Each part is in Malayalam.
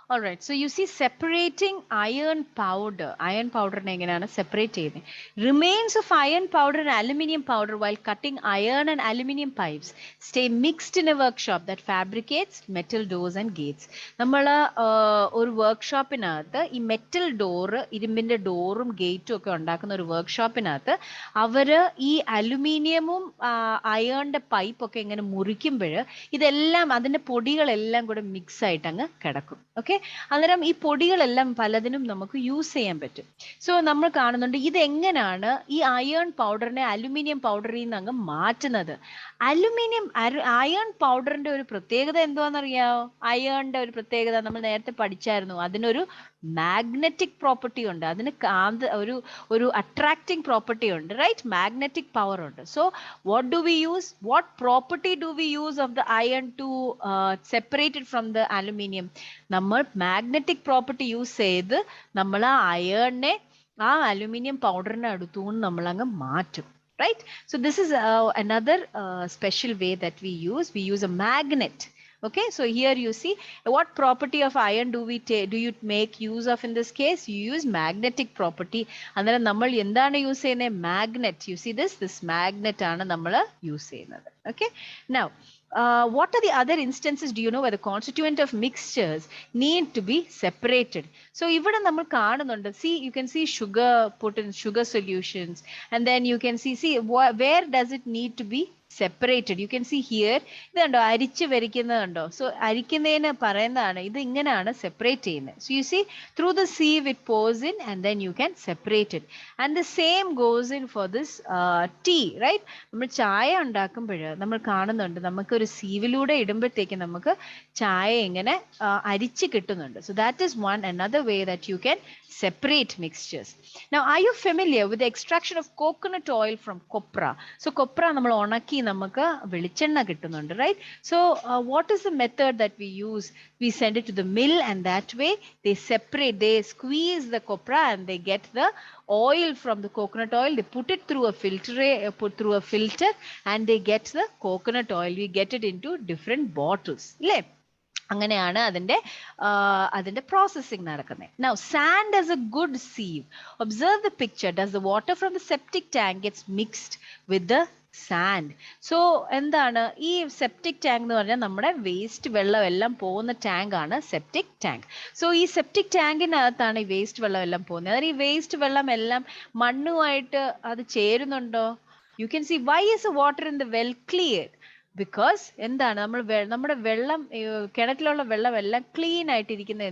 All right. So you see, separating iron powder. Iron powder എങ്ങനെയാണ് separate ചെയ്യുന്നത്? Remains of iron powder and aluminium powder while cutting iron and aluminium pipes stay mixed in a workshop that fabricates metal doors and gates. നമ്മൾ ഒരു വർക്ക്ഷോപ്പിനകത്ത് ഈ മെറ്റൽ ഡോറ്, ഇരുമ്പിന്റെ ഡോറും ഗേറ്റും ഒക്കെ ഉണ്ടാക്കുന്ന ഒരു വർക്ക്ഷോപ്പിനകത്ത് അവര് ഈ അലുമിനിയമും അയേണിന്റെ പൈപ്പൊക്കെ ഇങ്ങനെ മുറിക്കുമ്പോൾ ഇതെല്ലാം അതിന്റെ പൊടികളെല്ലാം കൂടെ മിക്സ് ആയിട്ട് അങ്ങ് കിടക്കും. ഓക്കെ, അന്നേരം ഈ പൊടികളെല്ലാം പലതിനും നമുക്ക് യൂസ് ചെയ്യാൻ പറ്റും. സോ നമ്മൾ കാണുന്നുണ്ട് ഇതെങ്ങനെയാണ് ഈ അയേൺ പൗഡറിനെ അലുമിനിയം പൗഡറിൽ നിന്ന് അങ്ങ് മാറ്റുന്നത്. അയേൺ പൗഡറിന്റെ ഒരു പ്രത്യേകത എന്തുവാണെന്നറിയാമോ? അയേണിന്റെ ഒരു പ്രത്യേകത നമ്മൾ നേരത്തെ പഠിച്ചായിരുന്നു. അതിനൊരു മാഗ്നറ്റിക് പ്രോപ്പർട്ടി ഉണ്ട്, അതിന് ഒരു അട്രാക്റ്റിംഗ് പ്രോപ്പർട്ടി ഉണ്ട്, റൈറ്റ്? മാഗ്നറ്റിക് പവർ ഉണ്ട്. So what property do we use of the iron to separate it from the aluminium? നമ്മൾ മാഗ്നറ്റിക് പ്രോപ്പർട്ടി യൂസ് ചെയ്ത് നമ്മൾ ആ അയേണിനെ ആ അലുമിനിയം പൗഡറിന്റെ അടുത്തുനിന്ന് നമ്മൾ അങ്ങ് മാറ്റും, right? So this is another special way that we use a magnet. Okay, so here you see what property of iron do you make use of in this case? You use magnetic property. Andara nammal endana use cheyne? Magnet. You see this magnet aanu nammal use cheynathu. Okay, now what are the other instances, do you know, where the constituent of mixtures need to be separated? So ivada nammal കാണുന്നുണ്ട്. See, you can see sugar put in sugar solutions, and then you can see where does it need to be separated? You can see here ഇത് കണ്ടോ, അരിച്ച് വരിക്കുന്നത് കണ്ടോ? സോ അരിക്കുന്നതിന് പറയുന്നതാണ് ഇത് ഇങ്ങനെയാണ് സെപ്പറേറ്റ് ചെയ്യുന്നത്. So you C through the sieve it pours in and then you can separate it, and the same goes in for this tea, right? നമ്മൾ ചായ ഉണ്ടാക്കുമ്പോൾ നമ്മൾ കാണുന്നുണ്ട് നമുക്കൊരു സീവിലൂടെ ഇടുമ്പോഴത്തേക്ക് നമുക്ക് ചായ ഇങ്ങനെ അരിച്ച് കിട്ടുന്നുണ്ട്. So that is another way that you can separate mixtures. Now, are you familiar with the extraction of coconut oil from copra? So copra നമ്മൾ ഉണക്കി നമുക്ക് വെളിച്ചെണ്ണ കിട്ടുന്നുണ്ട്, right? So what is the method that we use? We send it to the mill, and that way they squeeze the copra and they get the oil from the coconut oil. They put it through a filter and they get the coconut oil. We get it into different bottles, അല്ലേ? അങ്ങനെയാണ് അതിന്റെ പ്രോസസ്സിംഗ് നടക്കുന്നത്. Now, sand as a good sieve. Observe the picture. Does the water from the septic tank gets mixed with the sand? So എന്താണ് ഈ സെപ്റ്റിക് ടാങ്ക് എന്ന് പറഞ്ഞാൽ നമ്മുടെ വേസ്റ്റ് വെള്ളം എല്ലാം പോകുന്ന ടാങ്ക് ആണ് സെപ്റ്റിക് ടാങ്ക്. സോ ഈ സെപ്റ്റിക് ടാങ്കിനകത്താണ് ഈ വേസ്റ്റ് വെള്ളം എല്ലാം പോകുന്നത്. അതായത് ഈ വേസ്റ്റ് വെള്ളം എല്ലാം മണ്ണുമായിട്ട് അത് ചേരുന്നുണ്ടോ? You can see, why is the water in the well clear? Because എന്താണ് നമ്മുടെ വെള്ളം, കിണറ്റിലുള്ള വെള്ളം എല്ലാം ക്ലീൻ ആയിട്ടിരിക്കുന്ന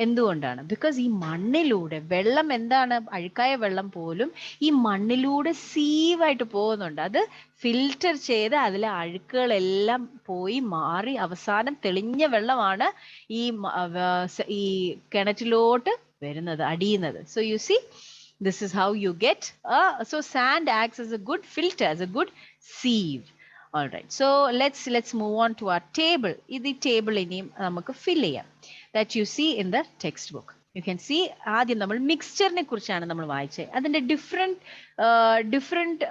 എന്തുകൊണ്ടാണ്? ബിക്കോസ് ഈ മണ്ണിലൂടെ വെള്ളം എന്താണ്, അഴുക്കായ വെള്ളം പോലും ഈ മണ്ണിലൂടെ സീവായിട്ട് പോകുന്നുണ്ട്. അത് ഫിൽറ്റർ ചെയ്ത് അതിലെ അഴുക്കുകളെല്ലാം പോയി മാറി അവസാനം തെളിഞ്ഞ വെള്ളമാണ് ഈ കിണറ്റിലോട്ട് വരുന്നത്, അടിയുന്നത്. So you see, this is how you get so sand acts as a good filter, as a good sieve. All right, so let's move on to our table. This table ഇനിയും നമുക്ക് fill ചെയ്യാം, that you see in the textbook. You can see ആദ്യം നമ്മൾ മിക്സ്ചറിനെ കുറിച്ചാണ് നമ്മൾ വായിച്ചത്. അതിന്റെ ഡിഫറെന്റ്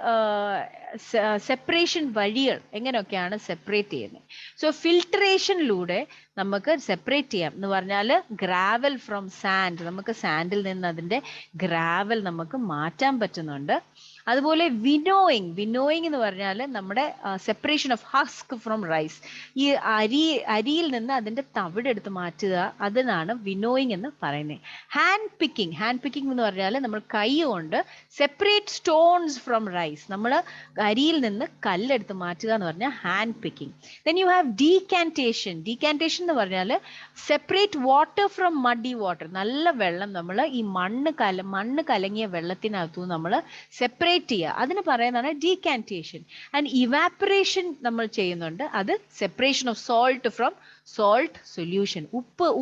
സെപ്പറേഷൻ വഴികൾ എങ്ങനെയൊക്കെയാണ് സെപ്പറേറ്റ് ചെയ്യുന്നത്. സോ ഫിൽട്രേഷനിലൂടെ നമുക്ക് സെപ്പറേറ്റ് ചെയ്യാം എന്ന് പറഞ്ഞാൽ ഗ്രാവൽ ഫ്രം സാൻഡ്, നമുക്ക് സാൻഡിൽ നിന്ന് അതിന്റെ ഗ്രാവൽ നമുക്ക് മാറ്റാൻ പറ്റുന്നുണ്ട്. അതുപോലെ വിനോയിങ് എന്ന് പറഞ്ഞാൽ നമ്മുടെ separation of husk from rice, ഈ അരിയിൽ നിന്ന് അതിന്റെ തവിടെടുത്ത് മാറ്റുക, അതിനാണ് വിനോയിങ് എന്ന് പറയുന്നത്. ഹാൻഡ് പിക്കിംഗ് എന്ന് പറഞ്ഞാൽ നമ്മൾ കൈ കൊണ്ട് സെപ്പറേറ്റ് സ്റ്റോൺസ് ഫ്രം റൈസ്, നമ്മൾ അരിയിൽ നിന്ന് കല്ലെടുത്ത് മാറ്റുക എന്ന് പറഞ്ഞാൽ hand picking. Then you have decantation എന്ന് പറഞ്ഞാൽ separate water from muddy water, നല്ല വെള്ളം നമ്മൾ ഈ മണ്ണ് കലങ്ങിയ വെള്ളത്തിനകത്തു നമ്മൾ സെപ്പറേറ്റ് ചെയ്യുക, അതിന് പറയുന്നതാണ് ഡീകാന്റേഷൻ. ആൻഡ് ഇവാപ്പറേഷൻ നമ്മൾ ചെയ്യുന്നുണ്ട്, അത് separation of salt from salt solution.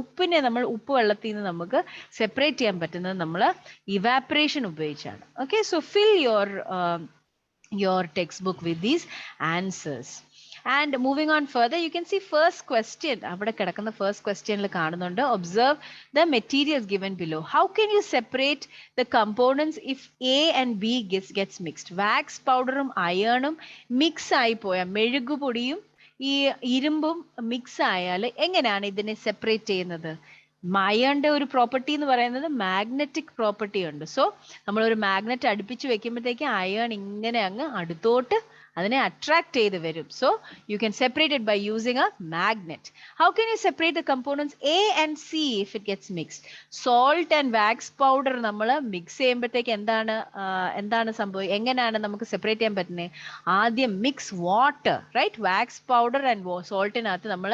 ഉപ്പിനെ നമ്മൾ ഉപ്പ് വെള്ളത്തിൽ നിന്ന് നമുക്ക് സെപ്പറേറ്റ് ചെയ്യാൻ പറ്റുന്നത് നമ്മൾ ഇവാപ്പറേഷൻ ഉപയോഗിച്ചാണ്. Okay, so fill your textbook with these answers. And moving on further, you can see first question. അവിടെ കിടക്കുന്ന first questionൽ കാണുന്നുണ്ട്, observe the materials given below. How can you separate the components if A and B gets mixed? Wax powderും അയണും മിക്സ് ആയി പോയാൽ, മെഴുകുപൊടിയും ഈ ഇരുമ്പും മിക്സ് ആയാൽ എങ്ങനെയാണ് ഇതിനെ സെപ്പറേറ്റ് ചെയ്യുന്നത്? അയണിന്റെ ഒരു പ്രോപ്പർട്ടി എന്ന് പറയുന്നത് മാഗ്നറ്റിക് പ്രോപ്പർട്ടി ഉണ്ട്. സോ നമ്മൾ ഒരു മാഗ്നറ്റ് അടുപ്പിച്ച് വെക്കുമ്പോഴത്തേക്ക് അയൺ ഇങ്ങനെ അങ്ങ് അടുത്തോട്ട് അതിനെ അട്രാക്ട് ചെയ്ത് വരും. So you can separate it by using a magnet. How can you separate the components A and C if it gets mixed? Salt and wax powder നമ്മൾ മിക്സ് ചെയ്യുമ്പോഴത്തേക്ക് എന്താണ് സംഭവം? എങ്ങനെയാണ് നമുക്ക് സെപ്പറേറ്റ് ചെയ്യാൻ പറ്റുന്നത്? ആദ്യം mix water, right? Wax powder and സോൾട്ടിനകത്ത് നമ്മൾ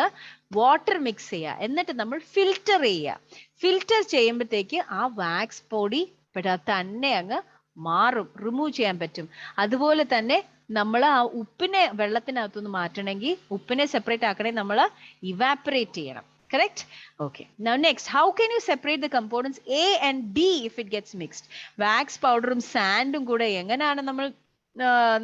വാട്ടർ മിക്സ് ചെയ്യുക, എന്നിട്ട് നമ്മൾ ഫിൽറ്റർ ചെയ്യുക. ഫിൽറ്റർ ചെയ്യുമ്പോഴത്തേക്ക് ആ വാക്സ് പൊടി തന്നെ അങ്ങ് മാറും, റിമൂവ് ചെയ്യാൻ പറ്റും. അതുപോലെ തന്നെ നമ്മൾ ആ ഉപ്പിനെ വെള്ളത്തിനകത്തുനിന്ന് മാറ്റണമെങ്കിൽ, ഉപ്പിനെ സെപ്പറേറ്റ് ആക്കണമെങ്കിൽ നമ്മൾ ഇവാപ്പറേറ്റ് ചെയ്യണം. Correct? Okay. Now next, how can you separate the components A and D if it gets mixed? Wax powder ഉം സാൻഡും കൂടെ എങ്ങനെയാണ്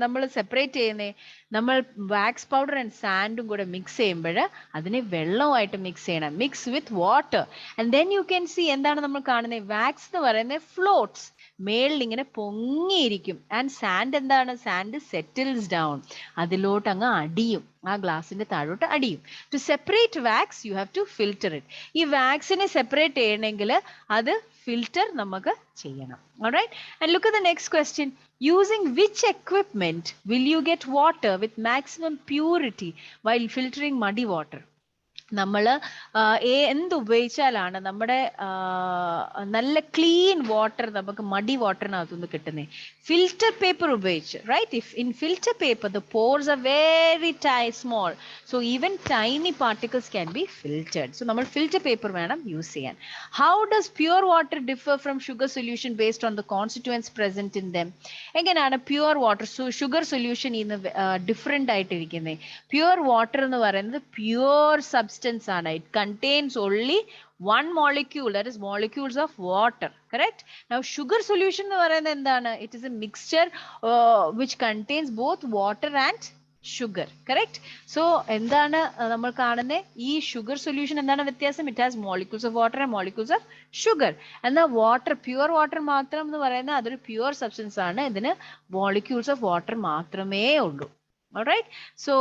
നമ്മൾ സെപ്പറേറ്റ് ചെയ്യുന്നത്? നമ്മൾ വാക്സ് പൗഡർ ആൻഡ് സാൻഡും കൂടെ മിക്സ് ചെയ്യുമ്പോൾ അതിനെ വെള്ളമായിട്ട് മിക്സ് ചെയ്യണം. Mix with water. And then you can see എന്താണ് നമ്മൾ കാണുന്നത്? വാക്സ് എന്ന് പറയുന്നത് ഫ്ലോട്ട്സ്, മേളിൽ ഇങ്ങനെ പൊങ്ങിയിരിക്കും. ആൻഡ് സാൻഡ് എന്താണ്? സാൻഡ് സെറ്റിൽസ് ഡൗൺ, അതിലോട്ട് അങ്ങ് അടിയും, ആ ഗ്ലാസിന്റെ താഴോട്ട് അടിയും. To separate wax you have to filter it. ഈ വാക്സിനെ സെപ്പറേറ്റ് ചെയ്യണമെങ്കിൽ അത് ഫിൽറ്റർ നമുക്ക് ചെയ്യണം. Alright? And look at the next question. Using which equipment will you get water with maximum purity while filtering muddy water? നമ്മൾ എന്ത് ഉപയോഗിച്ചാലാണ് നമ്മുടെ നല്ല ക്ലീൻ വാട്ടർ നമുക്ക് മഡി വാട്ടറിനകത്തുനിന്ന് കിട്ടുന്നത്? ഫിൽറ്റർ പേപ്പർ ഉപയോഗിച്ച്, right? If in filter paper the pores are very small, so even tiny particles can be filtered. So നമ്മൾ ഫിൽറ്റർ പേപ്പർ വേണം യൂസ് ചെയ്യാൻ. How does pure water differ from sugar solution based on the constituents present in them? എങ്ങനെയാണ് പ്യുവർ വാട്ടർ ഷുഗർ സൊല്യൂഷൻ ഇന്ന് ഡിഫറെന്റ് ആയിട്ടിരിക്കുന്നത്? പ്യുവർ വാട്ടർ എന്ന് പറയുന്നത് പ്യുവർ substance ആണ്. It contains only one molecule, that is molecules of water. Correct? Now sugar solution എന്ന് പറയുന്നത് എന്താണ്? It is a mixture which contains both water and sugar. Correct? So എന്താണ് നമ്മൾ കാണുന്നത്? ഈ sugar solution എന്താണ് വ്യത്യാസം? It has molecules of water and molecules of sugar. എന്നാൽ water, pure water മാത്രം എന്ന് പറയുന്നത് അതൊരു pure substance ആണ്. ഇതിന് molecules of water മാത്രമേ ഉള്ളൂ. All right, so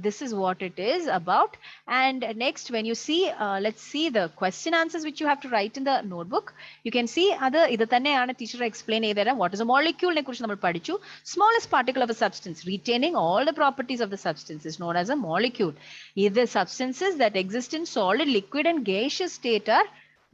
this is what it is about. And next, when you see, let's see the question answers which you have to write in the notebook. You can see idu thanneyaanu teacher explain cheytharam. What is a molecule ne kurichu nammal padichu. Smallest particle of a substance retaining all the properties of the substance is known as a molecule. The substances that exist in solid, liquid and gaseous state are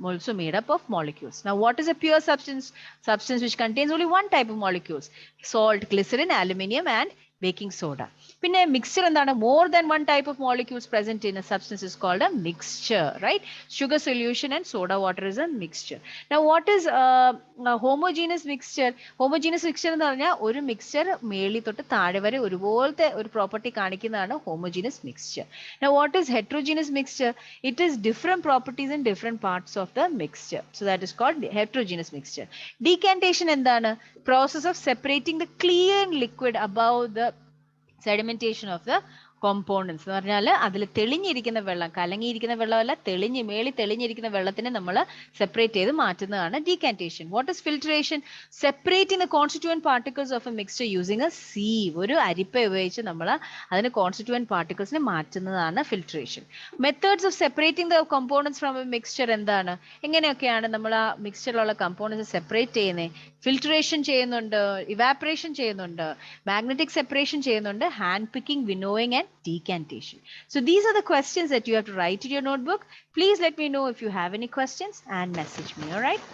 also made up of molecules. Now what is a pure substance? Substance which contains only one type of molecules: salt, glycerin, aluminium and baking soda. Pinne mixture endana? More than one type of molecules present in a substance is called a mixture, right? Sugar solution and soda water is a mixture. Now what is a homogeneous mixture? Homogeneous mixture ennu parnja oru mixture meli thottu taade vare oru polte oru property kanikkunnaanu homogeneous mixture. Now what is heterogeneous mixture? It is different properties in different parts of the mixture, so that is called heterogeneous mixture. Decantation endana? Process of separating the clear liquid above the sedimentation of the components. എന്ന് പറഞ്ഞാൽ അതിൽ തെളിഞ്ഞിരിക്കുന്ന വെള്ളം, കലങ്ങിയിരിക്കുന്ന വെള്ളമല്ല, മേളി തെളിഞ്ഞിരിക്കുന്ന വെള്ളത്തിനെ നമ്മൾ സെപ്പറേറ്റ് ചെയ്ത് മാറ്റുന്നതാണ് decantation. What is filtration? Separating the constituent particles of a mixture using a sieve. ഒരു അരിപ്പ ഉപയോഗിച്ച് നമ്മൾ അതിന് constituent particlesനെ മാറ്റുന്നതാണ് filtration. Methods of separating the components from a mixture എന്താണ്? എങ്ങനെയൊക്കെയാണ് നമ്മൾ ആ മിക്സ്ചറിലുള്ള കമ്പോണൻസ് സെപ്പറേറ്റ് ചെയ്യുന്നത്? ഫിൽട്രേഷൻ ചെയ്യുന്നുണ്ട്, ഇവാപ്പറേഷൻ ചെയ്യുന്നുണ്ട്, മാഗ്നറ്റിക് സെപ്പറേഷൻ ചെയ്യുന്നുണ്ട്, hand picking, winnowing and decantation. So these are the questions that you have to write in your notebook. Please let me know if you have any questions and message me. All right.